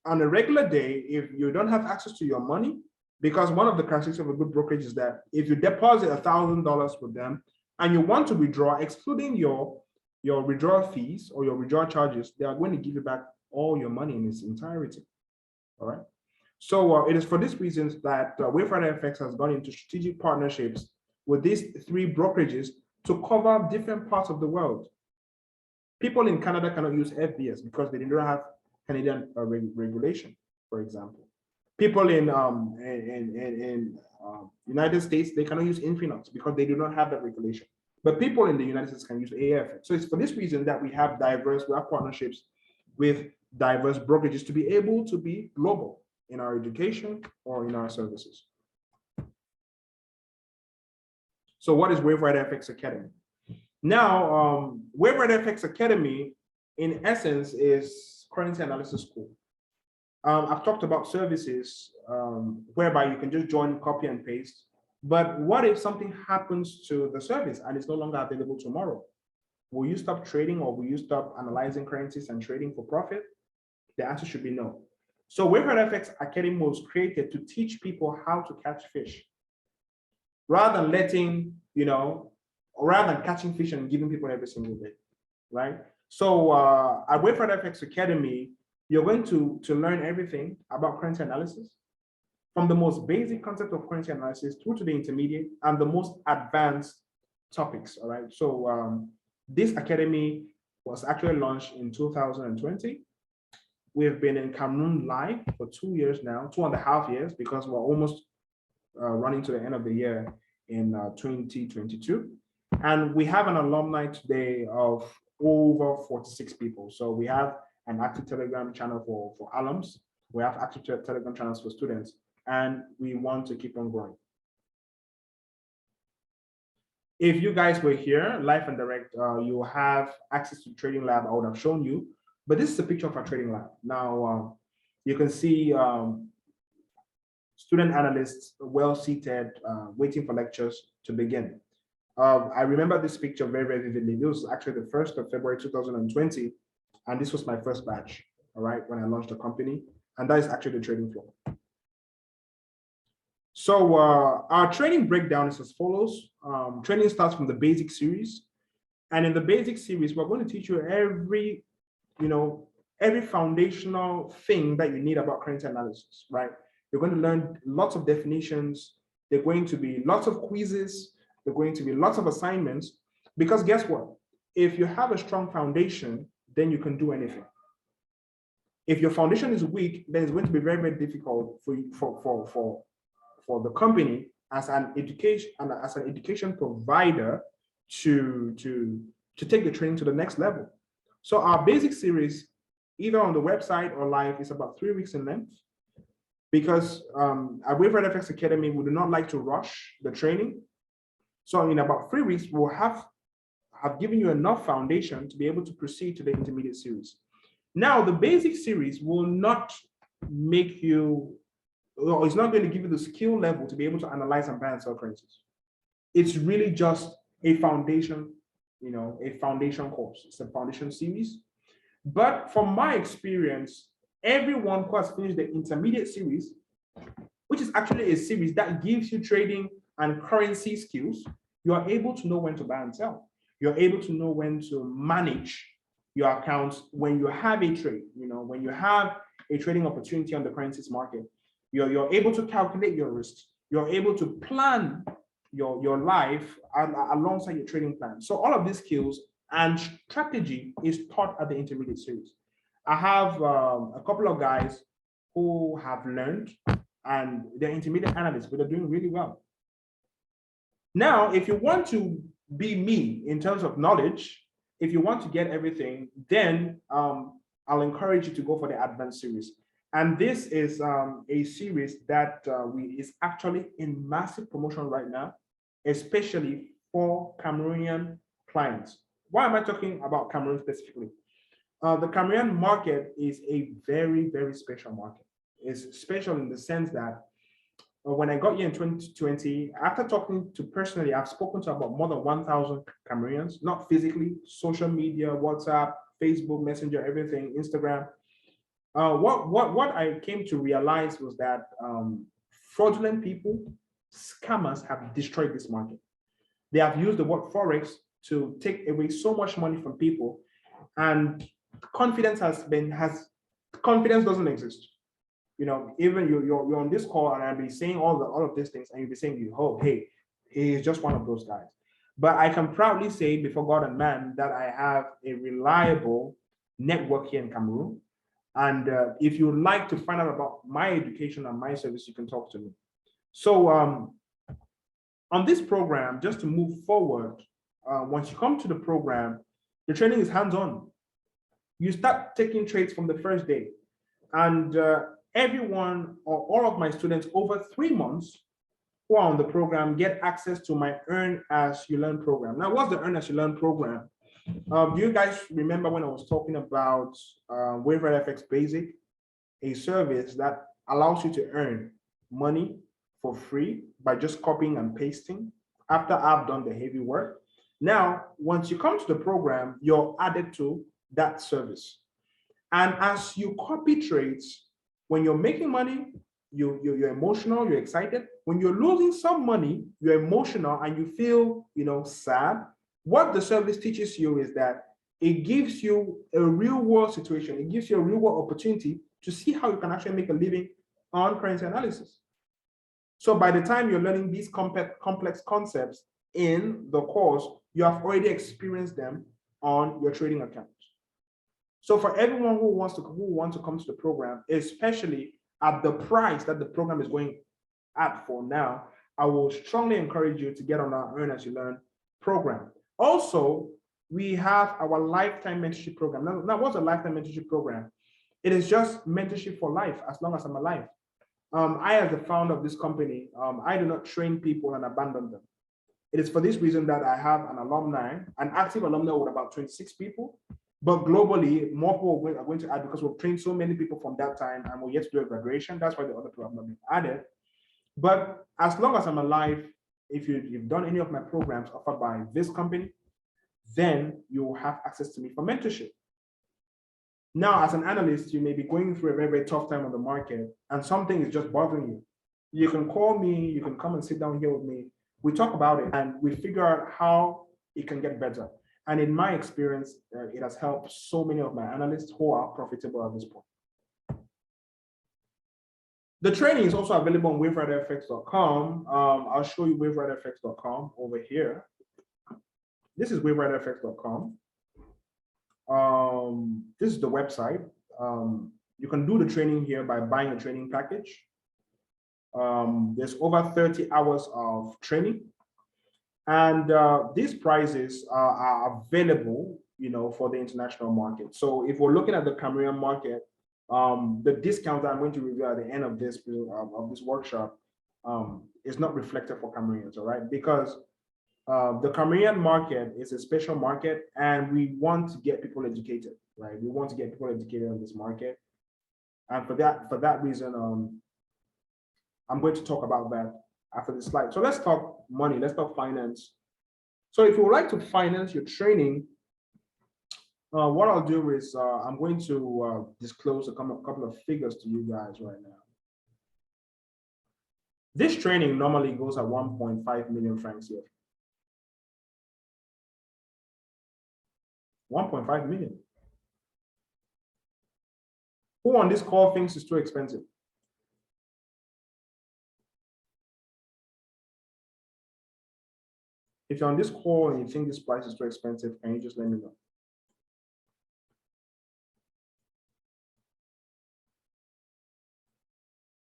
on a regular day, if you don't have access to your money, because one of the characteristics of a good brokerage is that if you deposit $1,000 with them and you want to withdraw, excluding your withdrawal fees or your withdrawal charges, they are going to give you back all your money in its entirety, all right? So it is for these reasons that WaveriderFX has gone into strategic partnerships with these 3 brokerages to cover different parts of the world. People in Canada cannot use FBS because they do not have Canadian regulation, for example. People in United States, they cannot use Infinite because they do not have that regulation. But people in the United States can use AFX. So it's for this reason that we have partnerships with diverse brokerages to be able to be global in our education or in our services. So what is WaveriderFX Academy? Now, WaveriderFX Academy, in essence, is currency analysis school. I've talked about services whereby you can just join, copy and paste. But what if something happens to the service and it's no longer available tomorrow? Will you stop trading, or will you stop analyzing currencies and trading for profit? The answer should be no. So WaveriderFX Academy was created to teach people how to catch fish, rather than letting, rather than catching fish and giving people every single day, right? So at WaveriderFX Academy, you're going to learn everything about currency analysis, from the most basic concept of currency analysis through to the intermediate and the most advanced topics, all right? So this academy was actually launched in 2020. We've been in Cameroon live for 2 years now, 2.5 years, because we're almost running to the end of the year in 2022. And we have an alumni today of over 46 people. So we have an active Telegram channel for alums. We have active Telegram channels for students, and we want to keep on growing. If you guys were here live and direct, you will have access to Trading Lab. I would have shown you, but this is a picture of our Trading Lab. Now, you can see student analysts well seated, waiting for lectures to begin. I remember this picture very, very vividly. This was actually the 1st of February 2020, and this was my first batch, all right, when I launched the company, and that is actually the trading floor. So our training breakdown is as follows. Training starts from the basic series, and in the basic series, we're going to teach you every foundational thing that you need about currency analysis, right? You're going to learn lots of definitions. There are going to be lots of quizzes. There are going to be lots of assignments, because guess what? If you have a strong foundation, then you can do anything. If your foundation is weak, then it's going to be very, very difficult for you, for the company as an education provider to take the training to the next level. So our basic series, either on the website or live, is about 3 weeks in length, because at WaveriderFX Academy, we do not like to rush the training. So in about 3 weeks, we'll have given you enough foundation to be able to proceed to the intermediate series. Now, the basic series will not make you, or it's not going to give you the skill level to be able to analyze and buy and sell currencies. It's really just a foundation, a foundation course. It's a foundation series. But from my experience, everyone who has finished the intermediate series, which is actually a series that gives you trading and currency skills, you are able to know when to buy and sell. You're able to know when to manage your accounts when you have a trade, when you have a trading opportunity on the currencies market. You're able to calculate your risks. You're able to plan your life alongside your trading plan. So all of these skills and strategy is taught at the intermediate series. I have a couple of guys who have learned, and they're intermediate analysts, but they're doing really well. Now, if you want to be me in terms of knowledge, if you want to get everything, then I'll encourage you to go for the advanced series. And this is a series that is actually in massive promotion right now, especially for Cameroonian clients. Why am I talking about Cameroon specifically? The Cameroonian market is a very, very special market. It's special in the sense that when I got here in 2020, after talking to personally, I've spoken to about more than 1,000 Cameroonians, not physically, social media, WhatsApp, Facebook, Messenger, everything, Instagram. What I came to realize was that fraudulent people, scammers, have destroyed this market. They have used the word Forex to take away so much money from people, and confidence confidence doesn't exist. Even you're on this call and I'll be saying all of these things, and you'll be saying, oh, hey, he's just one of those guys. But I can proudly say before God and man that I have a reliable network here in Cameroon. And if you would like to find out about my education and my service, you can talk to me. So on this program, just to move forward, once you come to the program, the training is hands-on. You start taking trades from the first day. And everyone or all of my students over 3 months who are on the program get access to my Earn As You Learn program. Now, what's the Earn As You Learn program? Do you guys remember when I was talking about WaveriderFX Basic, a service that allows you to earn money for free by just copying and pasting after I've done the heavy work? Now, once you come to the program, you're added to that service. And as you copy trades, when you're making money, you're emotional, you're excited. When you're losing some money, you're emotional and you feel, sad. What the service teaches you is that it gives you a real world situation. It gives you a real world opportunity to see how you can actually make a living on currency analysis. So by the time you're learning these complex concepts in the course, you have already experienced them on your trading account. So for everyone who wants to come to the program, especially at the price that the program is going at for now, I will strongly encourage you to get on our Earn As You Learn program. Also, we have our lifetime mentorship program. Now, what's a lifetime mentorship program? It is just mentorship for life, as long as I'm alive. I, as the founder of this company, I do not train people and abandon them. It is for this reason that I have an active alumni with about 26 people. But globally, more people are going to add because we've trained so many people from that time and we're yet to do a graduation. That's why the other people have not been added. But as long as I'm alive, if you've done any of my programs offered by this company, then you will have access to me for mentorship. Now, as an analyst, you may be going through a very, very tough time on the market and something is just bothering you. You can call me, you can come and sit down here with me. We talk about it and we figure out how it can get better. And in my experience, it has helped so many of my analysts who are profitable at this point. The training is also available on WaveriderFX.com. I'll show you WaveriderFX.com over here. This is WaveriderFX.com. This is the website. You can do the training here by buying a training package. There's over 30 hours of training. And these prices are available, for the international market. So if we're looking at the Cameroonian market, the discount that I'm going to review at the end of this workshop is not reflected for Cameroonians, all right? Because the Cameroonian market is a special market, and we want to get people educated, right? We want to get people educated on this market, and for that reason, I'm going to talk about that after this slide. So let's talk money, let's talk finance. So if you would like to finance your training, what I'll do is I'm going to disclose a couple of figures to you guys right now. This training normally goes at 1.5 million francs here. 1.5 million. Who on this call thinks it's too expensive? If you're on this call and you think this price is too expensive, can you just let me know?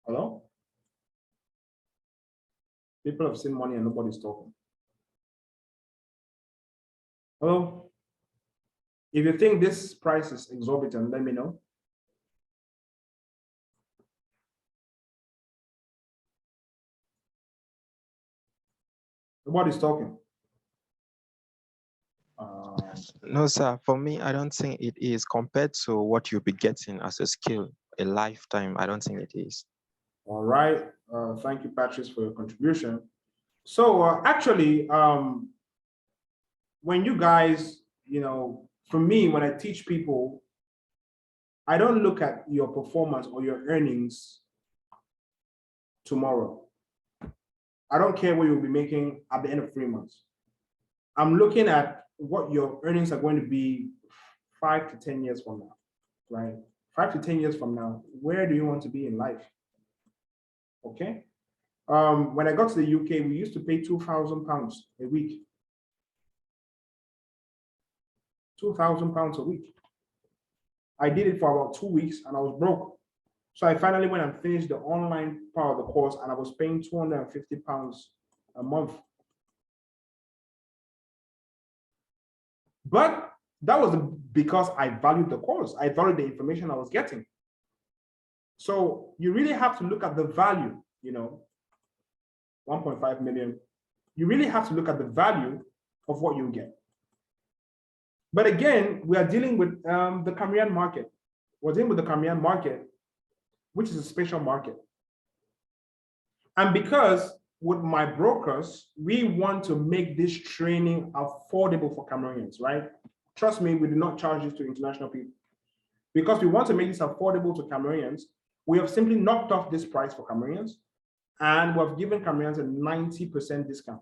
Hello? People have seen money and nobody's talking. Hello? If you think this price is exorbitant, let me know. Nobody's talking. No, sir. For me, I don't think it is compared to what you'll be getting as a skill, a lifetime. I don't think it is. All right. Thank you, Patrice, for your contribution. So actually, when you guys, for me, when I teach people, I don't look at your performance or your earnings tomorrow. I don't care what you'll be making at the end of 3 months. I'm looking at what your earnings are going to be 5 to 10 years from now, right? 5 to 10 years from now, where do you want to be in life? Okay. When I got to the UK, we used to pay £2,000 a week. £2,000 a week. I did it for about 2 weeks and I was broke. So I finally went and finished the online part of the course, and I was paying £250 a month. But that was because I valued the course. I valued the information I was getting. So you really have to look at the value, 1.5 million. You really have to look at the value of what you get. But again, we are dealing with the Cameroon market. We're dealing with the Cameroon market, which is a special market. And because with my brokers, we want to make this training affordable for Cameroonians, right? Trust me, we do not charge this to international people. Because we want to make this affordable to Cameroonians, we have simply knocked off this price for Cameroonians, and we've given Cameroonians a 90% discount.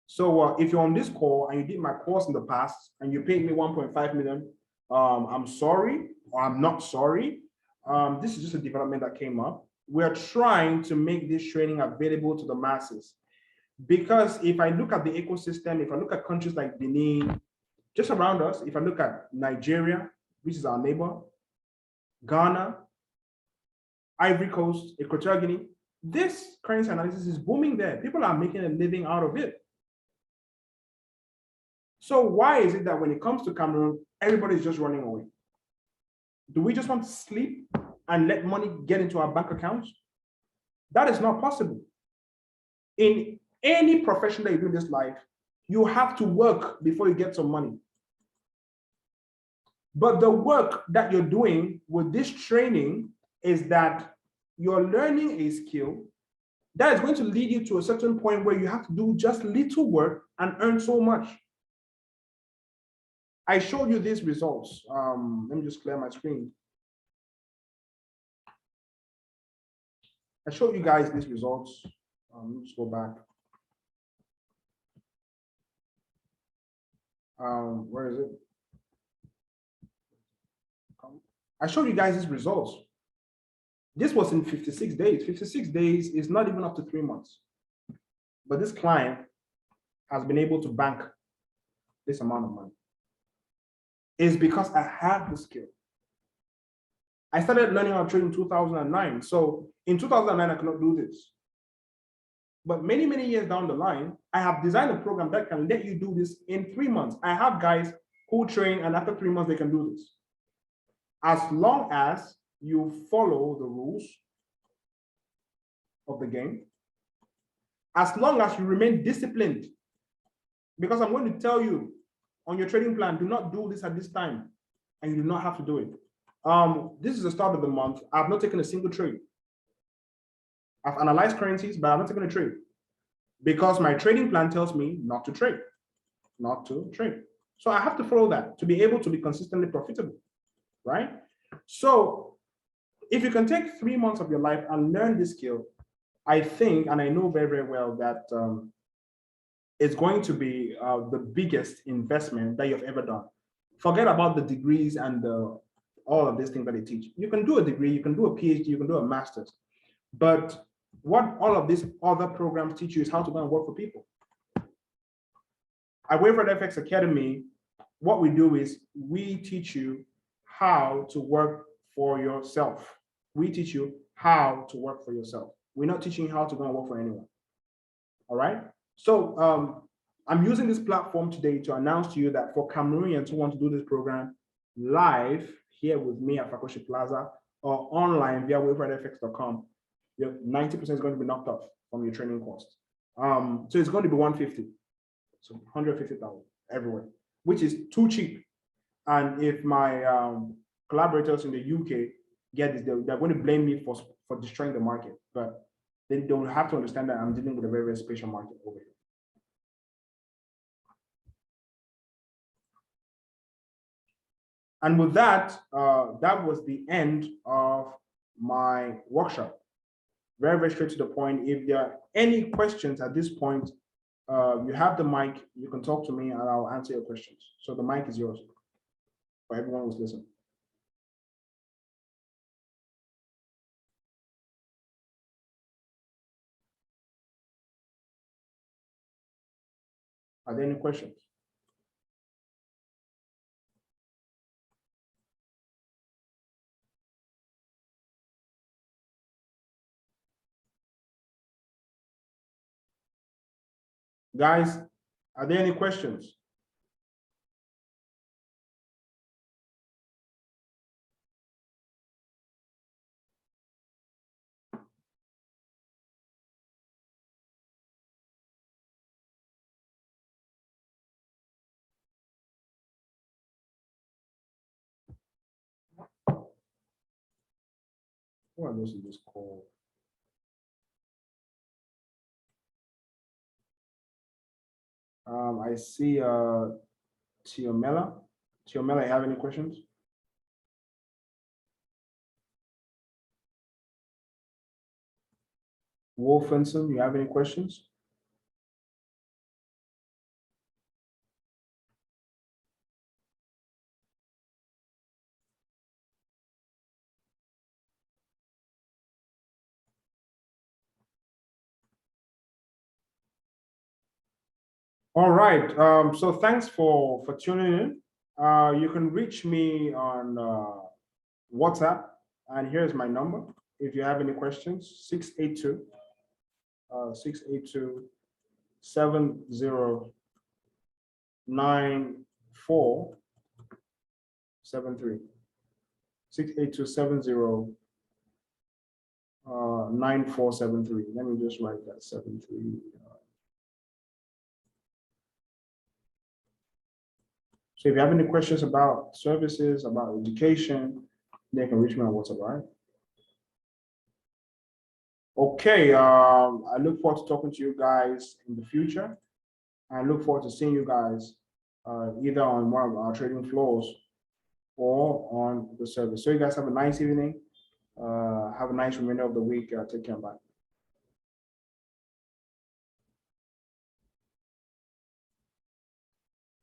So if you're on this call and you did my course in the past and you paid me 1.5 million, I'm sorry, or I'm not sorry. This is just a development that came up. We're trying to make this training available to the masses. Because if I look at the ecosystem, if I look at countries like Benin, just around us, if I look at Nigeria, which is our neighbor, Ghana, Ivory Coast, Equatorial Guinea, this currency analysis is booming there. People are making a living out of it. So why is it that when it comes to Cameroon, everybody's just running away? Do we just want to sleep and let money get into our bank accounts? That is not possible. In any profession that you do in this life, you have to work before you get some money. But the work that you're doing with this training is that you're learning a skill that is going to lead you to a certain point where you have to do just little work and earn so much. I showed you these results. Let me just clear my screen. I showed you guys these results. Let's go back. Where is it? I showed you guys these results. This was in 56 days. 56 days is not even up to 3 months. But this client has been able to bank this amount of money. It's because I have the skill. I started learning how to trade in 2009. So in 2009, I could not do this. But many, many years down the line, I have designed a program that can let you do this in 3 months. I have guys who train, and after 3 months, they can do this. As long as you follow the rules of the game, as long as you remain disciplined, because I'm going to tell you on your trading plan, do not do this at this time, and you do not have to do it. This is the start of the month. I've not taken a single trade. I've analyzed currencies, but I've not taken a trade because my trading plan tells me not to trade, not to trade. So I have to follow that to be able to be consistently profitable, right? So if you can take 3 months of your life and learn this skill, I think, and I know very, very well that it's going to be the biggest investment that you've ever done. Forget about the degrees and all of these things that they teach. You can do a degree, you can do a PhD, you can do a master's, but what all of these other programs teach you is how to go and work for people. At WaveriderFX Academy, what we do is we teach you how to work for yourself. We teach you how to work for yourself. We're not teaching you how to go and work for anyone. All right. So I'm using this platform today to announce to you that for Cameroonians who want to do this program live here with me at Fakoshi Plaza or online via WaveriderFX.com, your 90% is going to be knocked off from your training cost. So it's going to be 150, so 150,000 everywhere, which is too cheap. And if my collaborators in the UK get this, they're going to blame me for destroying the market. But they don't have to understand that I'm dealing with a very, very special market over here. And with that, that was the end of my workshop. Very, very straight to the point. If there are any questions at this point, you have the mic, you can talk to me and I'll answer your questions. So the mic is yours for everyone who's listening. Are there any questions? Guys, are there any questions? What are those in this call? I see Tiomela. Tiomela, you have any questions? Wolfenson, you have any questions? All right. So thanks for tuning in. You can reach me on WhatsApp, and here's my number. If you have any questions, 682 709473. 682-70-9473. Let me just write that 73. So if you have any questions about services, about education, they can reach me on WhatsApp, all right? Okay, I look forward to talking to you guys in the future. I look forward to seeing you guys either on one of our trading floors or on the service. So you guys have a nice evening. Have a nice remainder of the week. Take care. Bye.